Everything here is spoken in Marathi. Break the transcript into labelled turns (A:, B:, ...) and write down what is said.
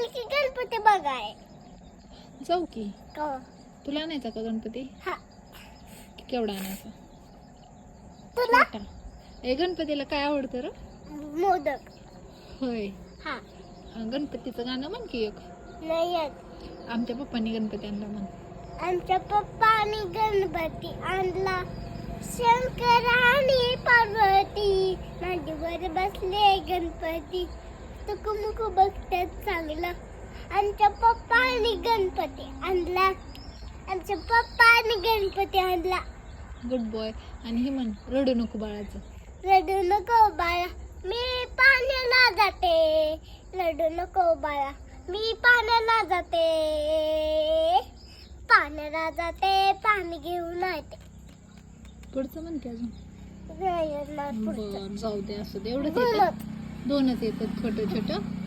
A: चल की गणपती बघाय.
B: जाऊ की.
A: का?
B: तुला आणायचा का गणपती?
A: हा.
B: केवढा आणायचा?
A: तुला?
B: छोटा. ए गणपतीला काय आवडतं र?
A: मोदक.
B: होय.
A: हा.
B: गणपतीचं गाणं म्हण की एक.
A: नाही येत.
B: आमच्या पप्पांनी गणपती आणला म्हण.
A: आमच्या पप्पानी गणपती आणला, शंकर आणि पार्वती मांडीवर बसले गणपती, तुकमुक बघतात चांगलं. आमच्या पप्पानी गणपती आणला, आमच्या पप्पानी गणपती आणला.
B: Good boy. आणि हे म्हण, रडू नको बाळाचं.
A: रडू नको बाळा, मी पाण्याला जाते. रडू नको बाळा, मी पाण्याला जाते. पाण्याला जाते, पाणी घेऊन येते.
B: पुढचं म्हण की अजून.
A: नाही येणार पुढचं.
B: बरं, जाऊ दे, असू दे. एवढंच येतं. दोनच येतात छोटं छोटं.